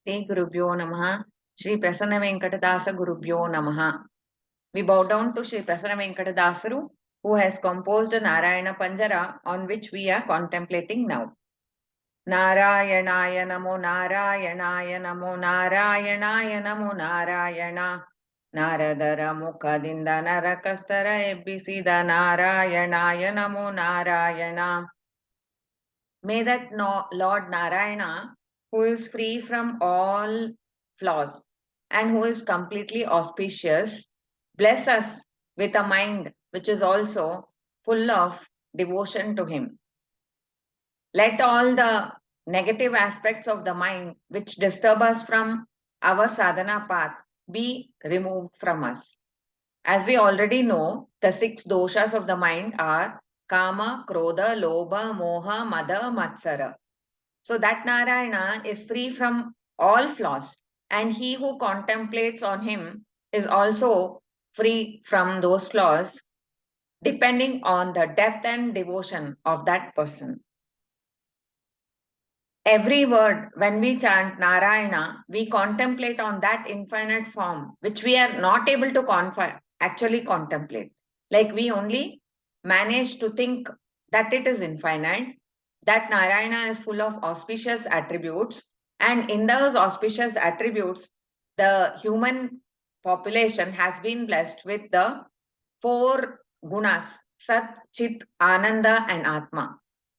Shri Gurubhyo Namaha. Shri Prasanna Venkatadasa Gurubhyo Namaha. We bow down to Shri Prasanna Venkatadasaru, who has composed a Narayana Panajara on which we are contemplating now. Narayanaya Namo Narayanaya Namo Narayanaya Namo Narayana. Naradara Mukadinda Narakastara Ebbisida Narayanaya Namo Narayana. May that Lord Narayana, who is free from all flaws and who is completely auspicious, bless us with a mind which is also full of devotion to Him. Let all the negative aspects of the mind which disturb us from our sadhana path be removed from us. As we already know, the 6 doshas of the mind are Kama, Krodha, Lobha, Moha, Mada, Matsara. So that Narayana is free from all flaws, and he who contemplates on him is also free from those flaws, depending on the depth and devotion of that person. Every word, when we chant Narayana, we contemplate on that infinite form, which we are not able to actually contemplate. Like we only manage to think that it is infinite, that Narayana is full of auspicious attributes, and in those auspicious attributes, the human population has been blessed with the 4 gunas, Sat, Chit, Ananda, and Atma.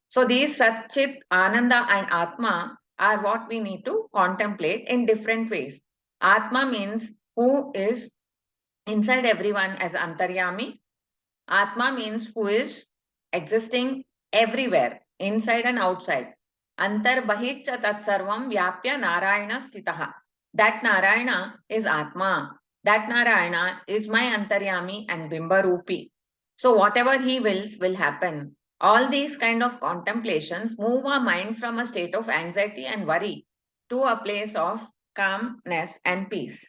So these Sat, Chit, Ananda, and Atma are what we need to contemplate in different ways. Atma means who is inside everyone as Antaryami. Atma means who is existing everywhere, inside and outside. Antar bahiccha tat sarvam vyapya Narayana stitaha. That Narayana is Atma. That Narayana is my Antaryami and Bimba Rupi. So whatever he wills will happen. All these kind of contemplations move our mind from a state of anxiety and worry to a place of calmness and peace.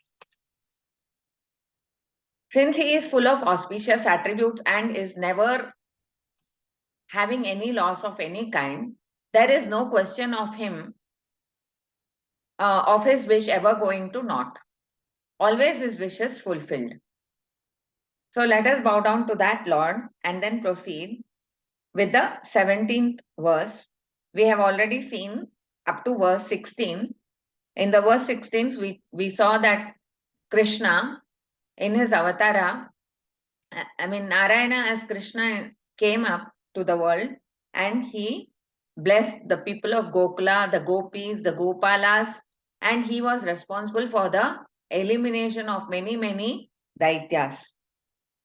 Since he is full of auspicious attributes and is never having any loss of any kind, there is no question of him, of his wish ever going to naught. Always his wish is fulfilled. So let us bow down to that Lord and then proceed with the 17th verse. We have already seen up to verse 16. In the verse 16, we saw that Krishna in his avatara, Narayana as Krishna came up to the world and he blessed the people of Gokula, the gopis, the gopalas, and he was responsible for the elimination of many, many daityas.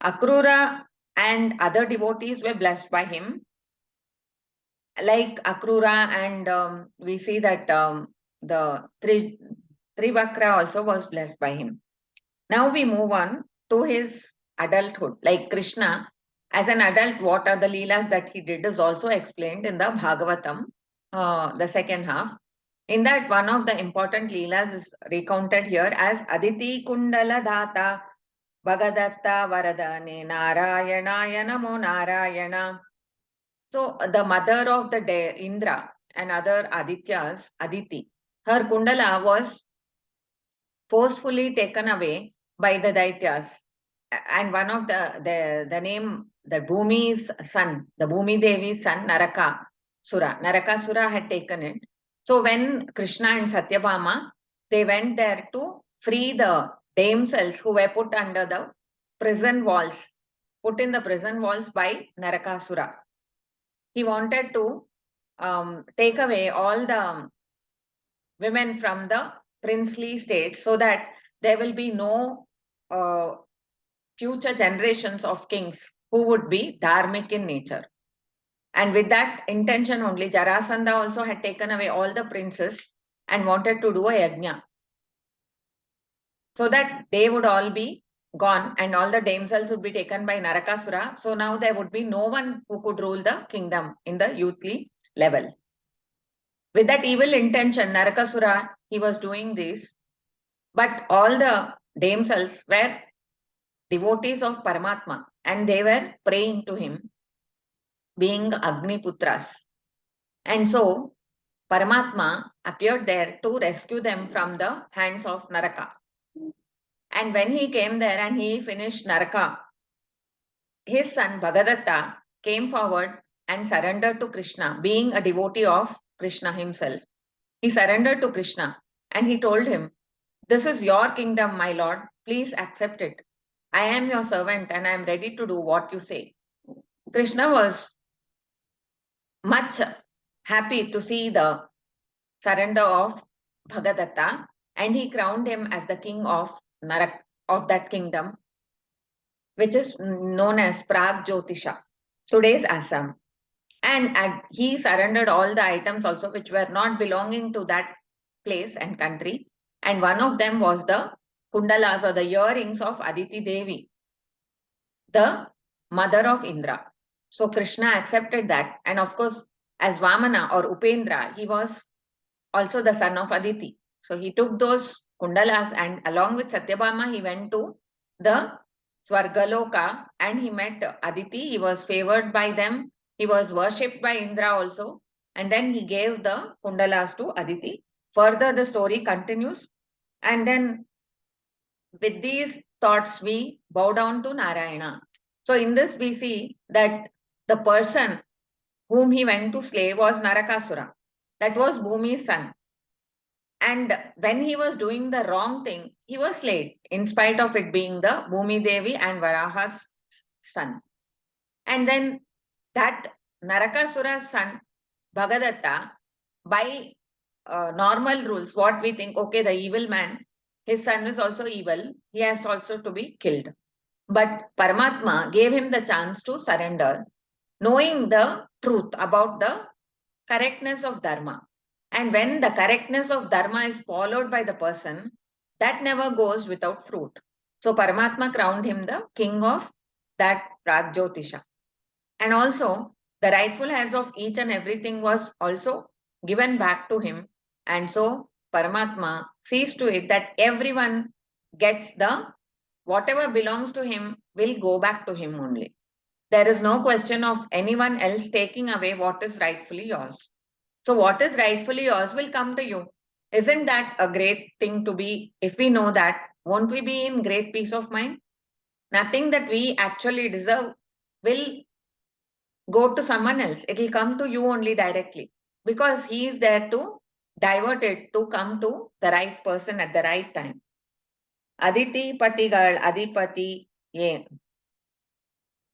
Akrura and other devotees were blessed by him. Like Akrura, and we see that the Trivakra also was blessed by him. Now we move on to his adulthood. Like Krishna, as an adult, what are the leelas that he did is also explained in the Bhagavatam, the second half. In that, one of the important leelas is recounted here as Aditi Kundala Data Bhagadatta Varadane Narayanaya Namo Narayana. So the mother of the Indra and other Adityas, Aditi, her Kundala was forcefully taken away by the Daityas. And one of the name, the Bhumi's son, the Bhumi Devi's son, Narakasura had taken it. So when Krishna and Satyabhama, they went there to free the damsels who were put under the prison walls, put in the prison walls by Narakasura. He wanted to take away all the women from the princely state so that there will be no future generations of kings who would be dharmic in nature. And with that intention only, Jarasandha also had taken away all the princes and wanted to do a yajna, so that they would all be gone and all the damsels would be taken by Narakasura. So now there would be no one who could rule the kingdom in the youthly level. With that evil intention, Narakasura, he was doing this, but all the damsels were devotees of Paramatma and they were praying to him, being Agni Putras. And so Paramatma appeared there to rescue them from the hands of Naraka. And when he came there and he finished Naraka, his son Bhagadatta came forward and surrendered to Krishna, being a devotee of Krishna himself. He surrendered to Krishna and he told him, "This is your kingdom, my lord. Please accept it. I am your servant and I am ready to do what you say." Krishna was much happy to see the surrender of Bhagadatta and he crowned him as the king of Narak, of that kingdom, which is known as Prag Jyotisha, today's Assam. And he surrendered all the items also which were not belonging to that place and country. And one of them was the kundalas or the earrings of Aditi Devi, the mother of Indra. So Krishna accepted that. And of course, as Vamana or Upendra, he was also the son of Aditi. So he took those kundalas and along with Satyabhama, he went to the Swargaloka and he met Aditi. He was favored by them. He was worshipped by Indra also. And then he gave the kundalas to Aditi. Further, the story continues. And then with these thoughts, we bow down to Narayana. So in this, we see that the person whom he went to slay was Narakasura. That was Bhumi's son. And when he was doing the wrong thing, he was slain, in spite of it being the Bhumi Devi and Varaha's son. And then that Narakasura's son, Bhagadatta, by normal rules, what we think, okay, the evil man, his son is also evil, he has also to be killed. But Paramatma gave him the chance to surrender, knowing the truth about the correctness of Dharma. And when the correctness of Dharma is followed by the person, that never goes without fruit. So Paramatma crowned him the king of that Prajyotisha. And also, the rightful heirs of each and everything was also given back to him. And so Paramatma sees to it that everyone gets the whatever belongs to him will go back to him only. There is no question of anyone else taking away what is rightfully yours. So what is rightfully yours will come to you. Isn't that a great thing to be? If we know that, won't we be in great peace of mind? Nothing that we actually deserve will go to someone else. It will come to you only directly because he is there to divert it to come to the right person at the right time. Aditi patigal adipati ye.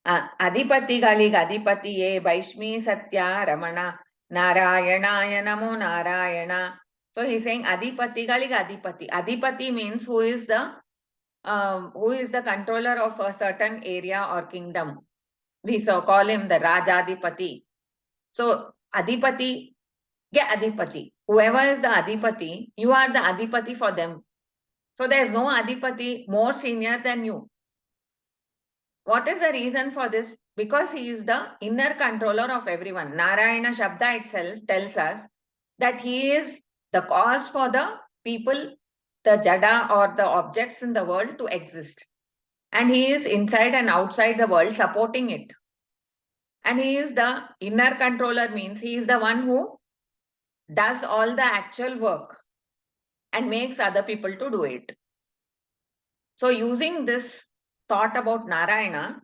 Adipatigalig adipati ye Vaishmi Satya Ramana Narayana Namo Narayana. So he's saying Adipatigalig adipati. Adipati means who is the controller of a certain area or kingdom. We so call him the Rajadipati. So Adipati, yeah, Adipati. Whoever is the Adipati, you are the Adipati for them. So there is no Adipati more senior than you. What is the reason for this? Because he is the inner controller of everyone. Narayana Shabda itself tells us that he is the cause for the people, the jada or the objects in the world to exist. And he is inside and outside the world supporting it. And he is the inner controller, means he is the one who does all the actual work and makes other people to do it. So using this thought about Narayana,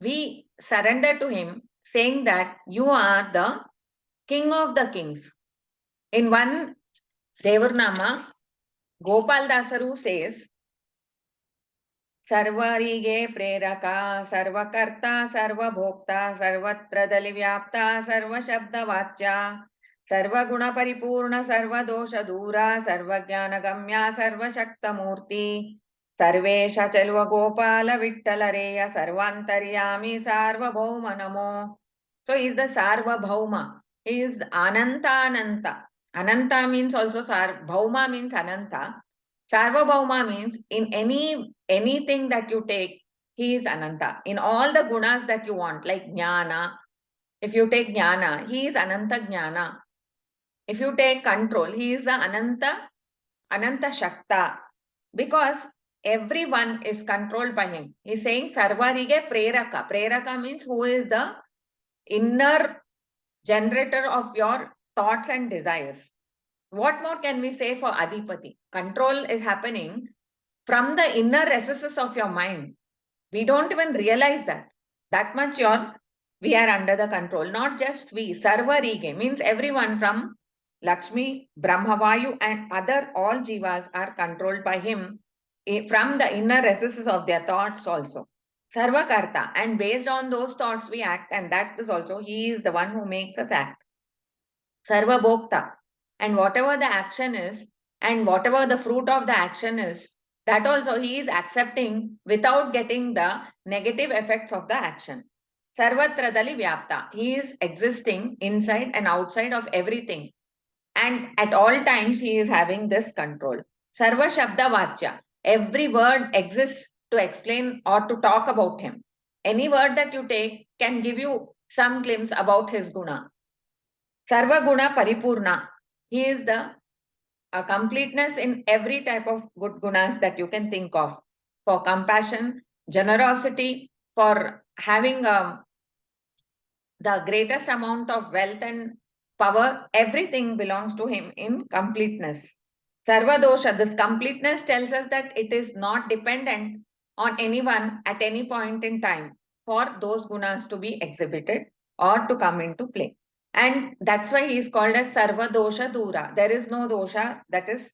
we surrender to him, saying that you are the king of the kings. In one Devurnama, Gopal Dasaru says, Sarvarige preraka, sarvakarta, sarvabhokta, sarvatra dalivyapta, sarvashabda vacha, sarvaguna paripurna, sarvadosha dura, sarvajnanagamya, sarvashakta murti, Sarvesh चलुव Gopal विट्ठलरेय सर्वांतर्यामी Sarvabhauma NaMo. So he is the Sarvabhauma. He is Ananta. Ananta means also Bhauma means Ananta. Sarvabhauma means in anything that you take, he is Ananta. In all the gunas that you want, like Jnana, if you take Jnana, he is Ananta Jnana. If you take control, he is the Ananta Shakta. Because everyone is controlled by him. He's saying Sarvarige Preraka. Preraka means who is the inner generator of your thoughts and desires. What more can we say for Adipati? Control is happening from the inner recesses of your mind. We don't even realize that. That much we are under the control. Not just we, Sarva Rige means everyone from Lakshmi, Brahmavayu, and other all jivas are controlled by him from the inner recesses of their thoughts also. Sarva Karta, and based on those thoughts we act, and that is also he is the one who makes us act. Sarva Bhokta, and whatever the action is, and whatever the fruit of the action is, that also he is accepting without getting the negative effects of the action. Sarvatradali Vyapta, he is existing inside and outside of everything, and at all times he is having this control. Sarva Shabda Vachya, every word exists to explain or to talk about him. Any word that you take can give you some glimpse about his guna. Sarva Guna Paripurna, he is the completeness in every type of good gunas that you can think of, for compassion, generosity, for having the greatest amount of wealth and power. Everything belongs to him in completeness. Sarva dosha, this completeness tells us that it is not dependent on anyone at any point in time for those gunas to be exhibited or to come into play. And that's why he is called as Sarva dosha dura. There is no dosha that is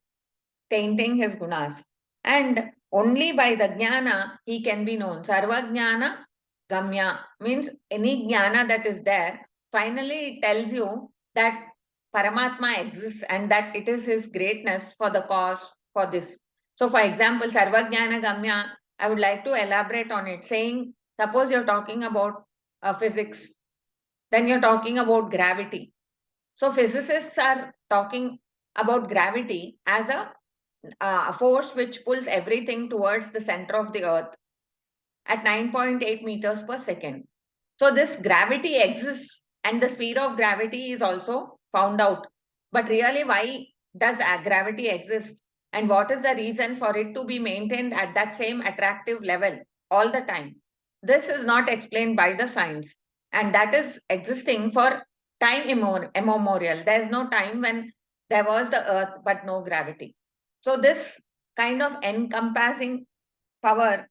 tainting his gunas. And only by the jnana he can be known. Sarva jnana gamya means any jnana that is there, finally it tells you that Paramatma exists and that it is his greatness for the cause for this. So for example, Sarva jnana gamya, I would like to elaborate on it, saying, suppose you're talking about physics, then you're talking about gravity. So physicists are talking about gravity as a force which pulls everything towards the center of the earth at 9.8 meters per second. So this gravity exists and the speed of gravity is also found out. But really, why does gravity exist? And what is the reason for it to be maintained at that same attractive level all the time? This is not explained by the science. And that is existing for time immemorial. There is no time when there was the earth but no gravity. So this kind of encompassing power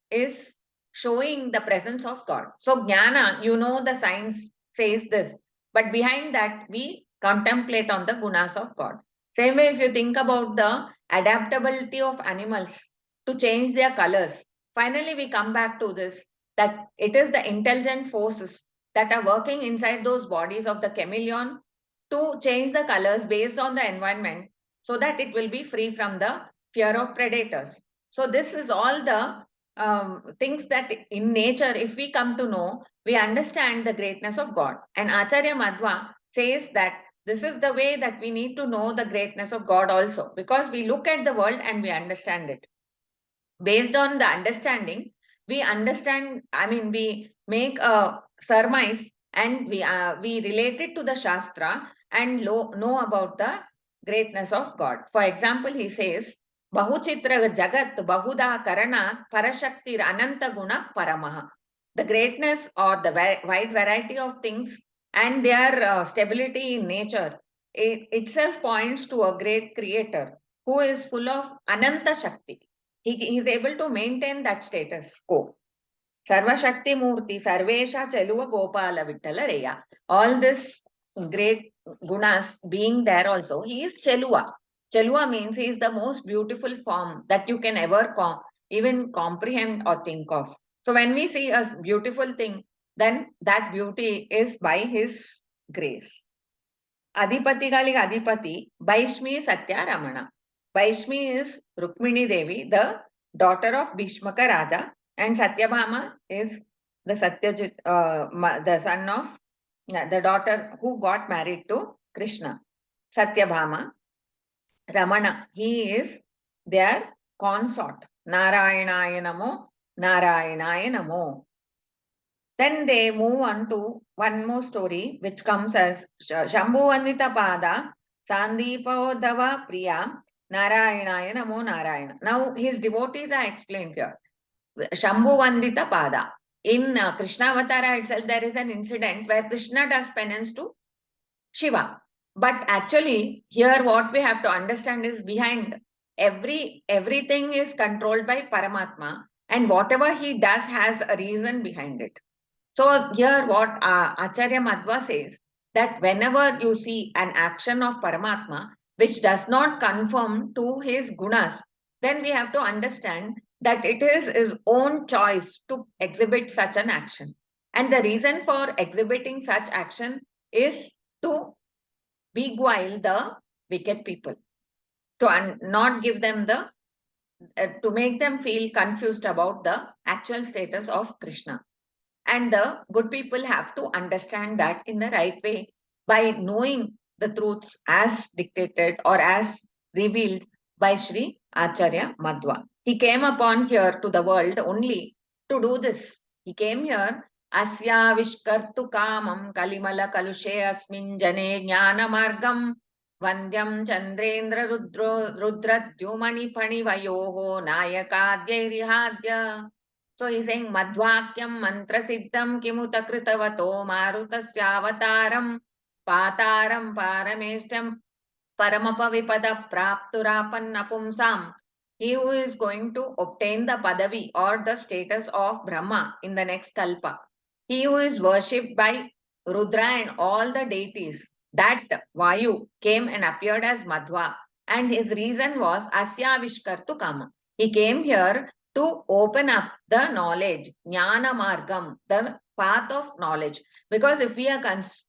is showing the presence of God. So jnana, the science says this, but behind that we contemplate on the gunas of God. Same way, if you think about the adaptability of animals to change their colors, finally we come back to this, that it is the intelligent forces that are working inside those bodies of the chameleon to change the colors based on the environment so that it will be free from the fear of predators. So this is all the things that in nature, if we come to know, we understand the greatness of God. And Acharya Madhva says that this is the way that we need to know the greatness of God also, because we look at the world and we understand it. Based on the understanding, we understand, we make a surmise and we relate it to the Shastra and know about the greatness of God. For example, he says, Bahuchitra Jagat Bahuda Karanat Parashaktir Ananta Guna Paramaha. The greatness or the wide variety of things and their stability in nature, it itself points to a great creator who is full of Ananta Shakti. He is able to maintain that status quo. Sarva Shakti Murti, Sarvesha Chaluva Gopala Vittala Reya. All this great gunas being there also, he is Chelua. Chelua means he is the most beautiful form that you can ever even comprehend or think of. So when we see a beautiful thing, then that beauty is by his grace. Adipatigalige Adipati, Vaishmi Satya Ramana. Vaishmi is Rukmini Devi, the daughter of Bhishmaka Raja, and Satyabhama is the Satyajit, the son of the daughter who got married to Krishna. Satyabhama, Ramana, he is their consort. Narayanaya Namo, Narayanaya Namo. Then they move on to one more story, which comes as Shambhu Vandita Pada, Sandipodava Priya, Narayanaya Namo Narayana. Now his devotees are explained here. Shambhu Vandita Pada. In Krishna Avatara itself, there is an incident where Krishna does penance to Shiva. But actually, here what we have to understand is behind everything is controlled by Paramatma, and whatever he does has a reason behind it. So here what Acharya Madhva says, that whenever you see an action of Paramatma which does not conform to his gunas, then we have to understand that it is his own choice to exhibit such an action. And the reason for exhibiting such action is to beguile the wicked people, to not give them the, to make them feel confused about the actual status of Krishna. And the good people have to understand that in the right way by knowing the truths as dictated or as revealed by Sri Acharya Madhva. He came upon here to the world only to do this. He came here Asya Vishkartu Kamam Kalimala Kalushe Asmin Jane Jnana Margam Vandyam Chandrendra Rudra Dyumani Pani Vayoho Nayakadya. So he's saying Madhvakyam mantra siddham kimuta kritavato marutasya pataram parameshtam paramapavipada prapturapanna pumsam. He who is going to obtain the padavi or the status of Brahma in the next kalpa. He who is worshipped by Rudra and all the deities. That Vayu came and appeared as Madhva. And his reason was Asya Vishkartu Kama. He came here to open up the knowledge, Jnana Margam, the path of knowledge. Because if we are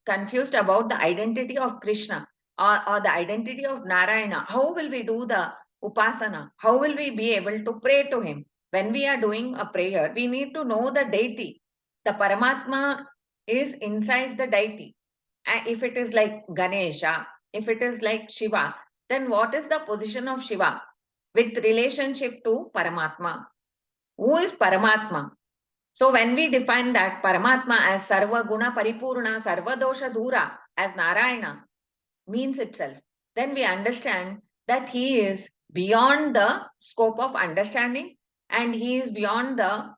confused about the identity of Krishna, or the identity of Narayana, how will we do the upasana? How will we be able to pray to him? When we are doing a prayer, we need to know the deity. The Paramatma is inside the deity. And if it is like Ganesha, if it is like Shiva, then what is the position of Shiva with relationship to Paramatma? Who is Paramatma? So when we define that Paramatma as Sarva Guna Paripurna, Sarva Dosha Dura, as Narayana, means itself, then we understand that he is beyond the scope of understanding and he is beyond the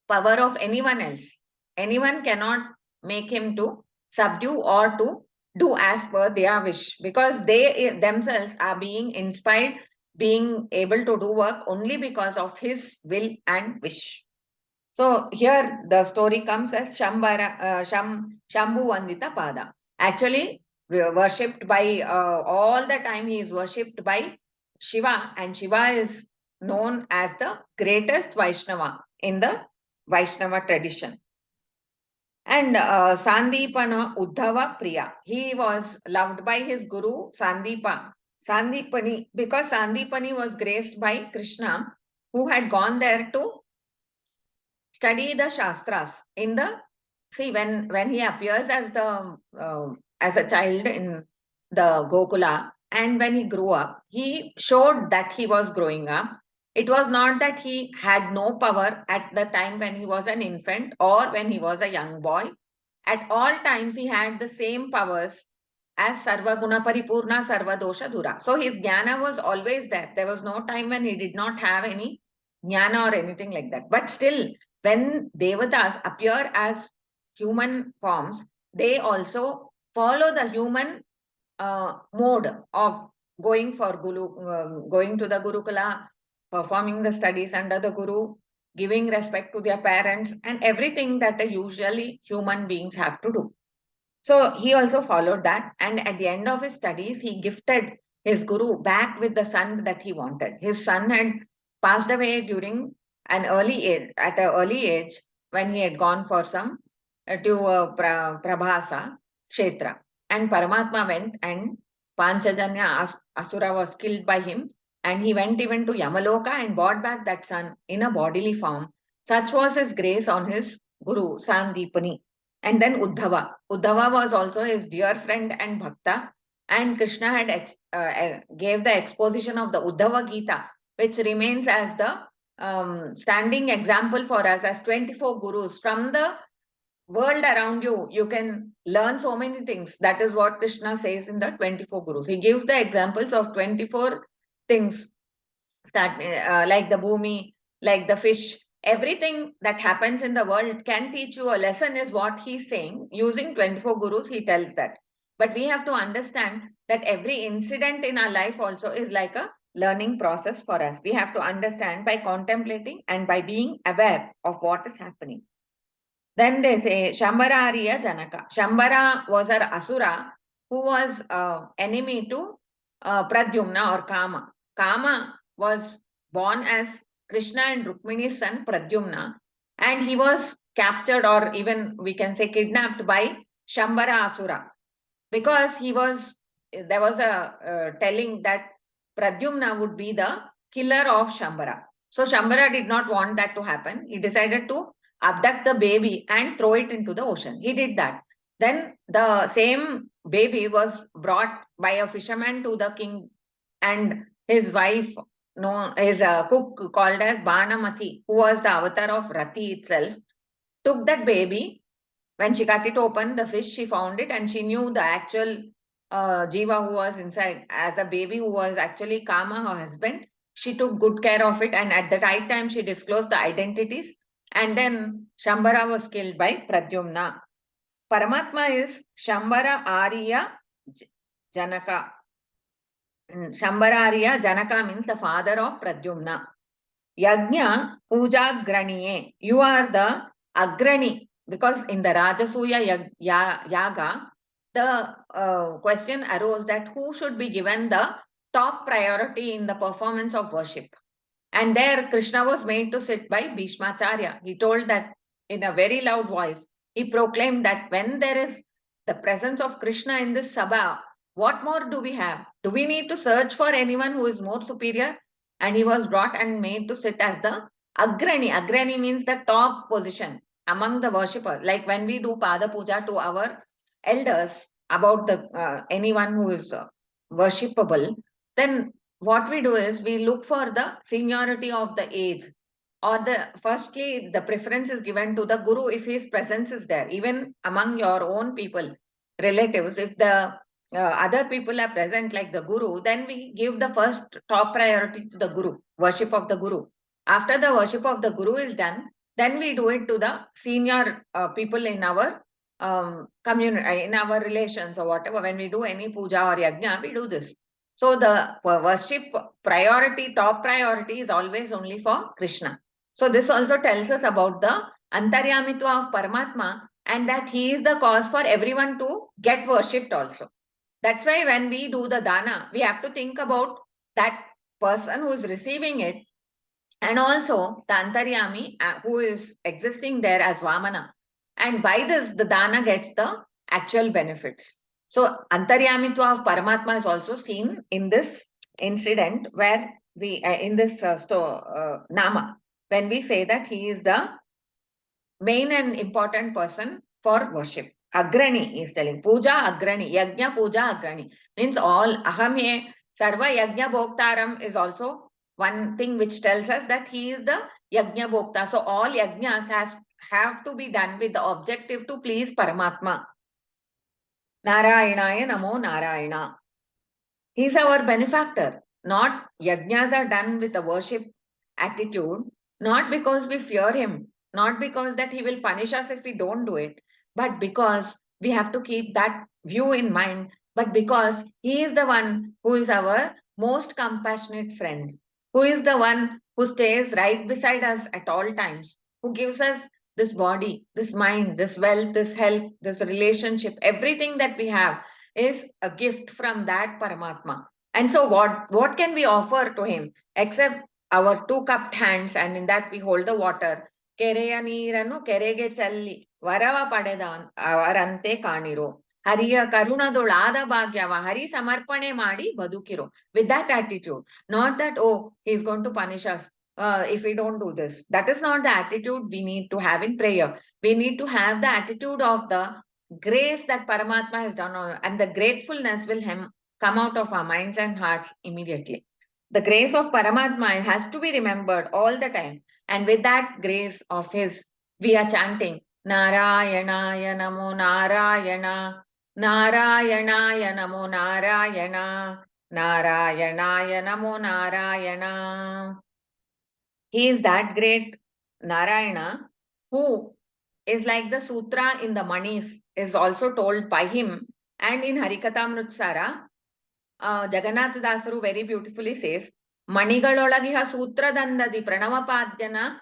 power of anyone else. Anyone cannot make him to subdue or to do as per their wish, because they themselves are being inspired, being able to do work only because of his will and wish. So here the story comes as Shambhu Vandita Pada. Actually, we are worshipped by all the time he is worshipped by Shiva, and Shiva is known as the greatest Vaishnava in the Vaishnava tradition. And Sandipana Uddhava Priya. He was loved by his guru Sandipa. Sandipani, because Sandipani was graced by Krishna, who had gone there to study the Shastras. In the, see, when he appears as a child in the Gokula, and when he grew up, he showed that he was growing up. It was not that he had no power at the time when he was an infant or when he was a young boy. At all times, he had the same powers as Sarva Guna Paripurna, Sarva Dosha Dura. So his jnana was always there. There was no time when he did not have any jnana or anything like that. But still, when devatas appear as human forms, they also follow the human mode of going going to the Gurukula, performing the studies under the Guru, giving respect to their parents, and everything that usually human beings have to do. So he also followed that, and at the end of his studies, he gifted his guru back with the son that he wanted. His son had passed away during an early age, at an early age, when he had gone for some Prabhasa Kshetra. And Paramatma went, and Panchajanya Asura was killed by him, and he went even to Yamaloka and brought back that son in a bodily form. Such was his grace on his guru, Sandipani. And then Uddhava. Uddhava was also his dear friend and bhakta. And Krishna had gave the exposition of the Uddhava Gita, which remains as the standing example for us as 24 gurus. From the world around you, you can learn so many things. That is what Krishna says in the 24 gurus. He gives the examples of 24 things, like the bhumi, like the fish. Everything that happens in the world can teach you a lesson, is what he's saying. Using 24 gurus, he tells that. But we have to understand that every incident in our life also is like a learning process for us. We have to understand by contemplating and by being aware of what is happening. Then they say Shambhara Ariya Janaka. Shambhara was an asura who was enemy to Pradyumna or Kama. Kama was born as Krishna and Rukmini's son Pradyumna, and he was captured, or even we can say kidnapped, by Shambhara Asura, because there was a telling that Pradyumna would be the killer of Shambhara. So Shambhara did not want that to happen. He decided to abduct the baby and throw it into the ocean. He did that. Then the same baby was brought by a fisherman to the king, and his wife, no, his cook called as Banamati, who was the avatar of Rati itself, took that baby. When she cut it open, the fish, she found it, and she knew the actual Jiva who was inside as a baby, who was actually Kama, her husband. She took good care of it, and at the right time, she disclosed the identities. And then Shambhara was killed by Pradyumna. Paramatma is Shambhara Arya Janaka. Shambhara Arya Janaka means the father of Pradyumna. Yajna Puja Graniye. You are the Agrani, because in the Rajasuya Yaga, the question arose that who should be given the top priority in the performance of worship. And there Krishna was made to sit by Bhishmacharya. He told that in a very loud voice. He proclaimed that when there is the presence of Krishna in this Sabha, what more do we have? Do we need to search for anyone who is more superior? And he was brought and made to sit as the Agrani. Agrani means the top position among the worshippers. Like when we do Pada Puja to our elders about the anyone who is worshipable, then what we do is we look for the seniority of the age, or the firstly the preference is given to the guru if his presence is there. Even among your own people, relatives, if the other people are present like the guru, then we give the first top priority to the guru, worship of the guru. After the worship of the guru is done, then we do it to the senior people in our community, in our relations or whatever. When we do any puja or yajna, we do this. So the worship priority, top priority is always only for Krishna. So this also tells us about the Antaryamitva of Paramatma, and that he is the cause for everyone to get worshipped also. That's why when we do the dana, we have to think about that person who is receiving it, and also the Antaryami who is existing there as Vamana. And by this, the dana gets the actual benefits. So Antaryamitva of Paramatma is also seen in this incident where we, in this Nama, when we say that he is the main and important person for worship. Agrani is telling. Puja Agrani. Yajna Puja Agrani. Means all Ahamye Sarva Yajna Bhoktaram is also one thing which tells us that he is the Yajna Bhokta. So all Yajnas have to be done with the objective to please Paramatma. Narayanaya Namo Narayana. He is our benefactor. Not yajnas are done with a worship attitude, not because we fear him, not because that he will punish us if we don't do it, but because we have to keep that view in mind, but because he is the one who is our most compassionate friend, who is the one who stays right beside us at all times, who gives us this body, this mind, this wealth, this health, this relationship, everything that we have is a gift from that Paramatma. And so what can we offer to him except our two cupped hands, and in that we hold the water. Kereya neeranu kerege challi varava padedan avarante kaniro. Hariya karunadolada bhagyava hari samarpane madi badukiro. With that attitude, not that, oh, he's going to punish us if we don't do this. That is not the attitude we need to have in prayer. We need to have the attitude of the grace that Paramatma has done, and the gratefulness will come out of our minds and hearts immediately. The grace of Paramatma has to be remembered all the time. And with that grace of his, we are chanting Narayanaya Namo Narayana, Narayanaya Namo Narayana, Narayanaya Namo Narayana. He is that great Narayana who is like the sutra in the Manis is also told by him And in Harikatamrutsara, Jagannath Dasaru very beautifully says, Manigalolagiha Sutradandadi Pranavapadyanu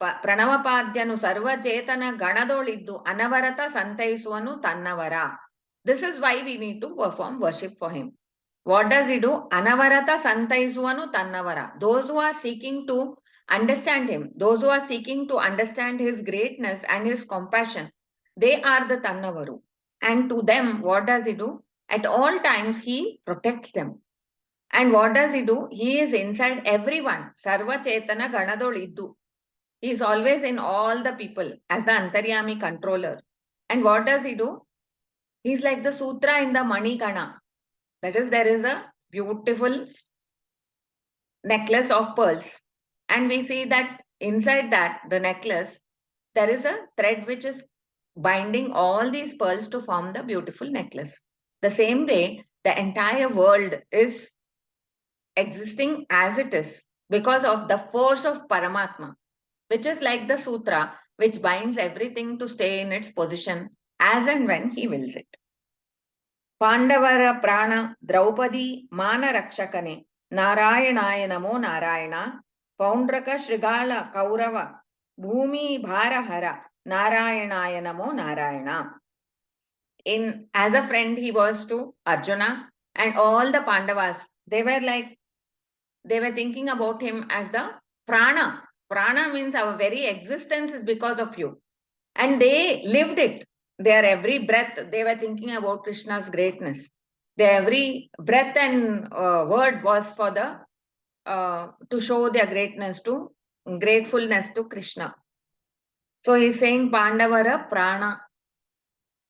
Sarvachetana Ganadoliddu Anavarata Santaiswanu Tannavara. This is why we need to perform worship for him. What does he do? Anavarata Santaiswanu Tannavara. Those who are seeking to understand him, those who are seeking to understand his greatness and his compassion, they are the Tannavaru. And to them, what does he do? At all times, he protects them. And what does he do? He is inside everyone. Sarva Chetana Ganadol Iddu. He is always in all the people as the Antaryami controller. And what does he do? He is like the sutra in the Manikana. That is, there is a beautiful necklace of pearls. And we see that inside that, the necklace, there is a thread which is binding all these pearls to form the beautiful necklace. The same way, the entire world is existing as it is because of the force of Paramatma, which is like the sutra which binds everything to stay in its position as and when he wills it. Pandavara Prana Draupadi Mana Rakshakane Narayanaya Namo Narayana Paundraka Shrigala Kaurava Bhumi Bharahara Narayanaya Namo Narayana. As a friend, he was to Arjuna and all the Pandavas. They were thinking about him as the prana. Prana means our very existence is because of you. And they lived it. Their every breath, they were thinking about Krishna's greatness. Their every breath and word was for to show their gratefulness to Krishna. So he's saying Pandavara prana.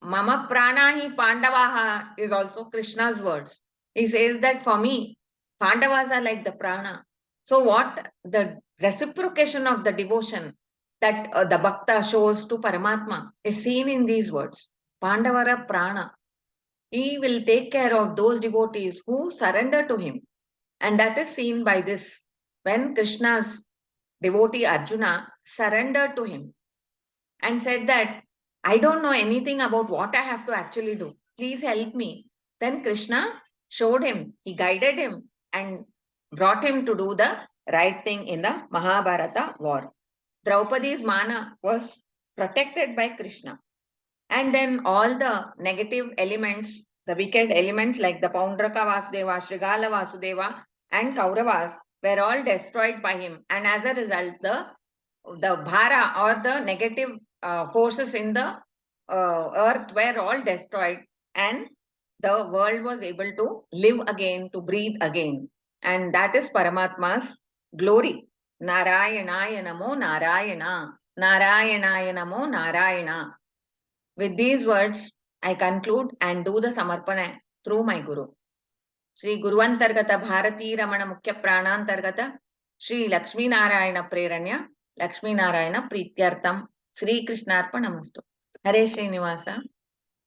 Mama prana hi Pandavaha is also Krishna's words. He says that for me, Pandavas are like the prana. So what the reciprocation of the devotion that the bhakta shows to Paramatma is seen in these words. Pandavara prana. He will take care of those devotees who surrender to him. And that is seen by this. When Krishna's devotee Arjuna surrendered to him and said that, I don't know anything about what I have to actually do. Please help me. Then Krishna showed him, he guided him and brought him to do the right thing in the Mahabharata war. Draupadi's mana was protected by Krishna. And then all the negative elements, the wicked elements like the Paundraka Vasudeva, Shrigala Vasudeva and Kauravas were all destroyed by him. And as a result, the Bhara or the negative forces in the earth were all destroyed and the world was able to live again, to breathe again. And that is Paramatma's glory. Narayanaya Namo Narayana. Narayanaya Namo Narayana. With these words, I conclude and do the Samarpana through my Guru. Sri Guruvantargata Bharati Ramana Mukhya Pranantargata Sri Lakshmi Narayana Preranya Lakshmi Narayana Prityartam Sri Krishnarpanamastu. Hare Srinivasa.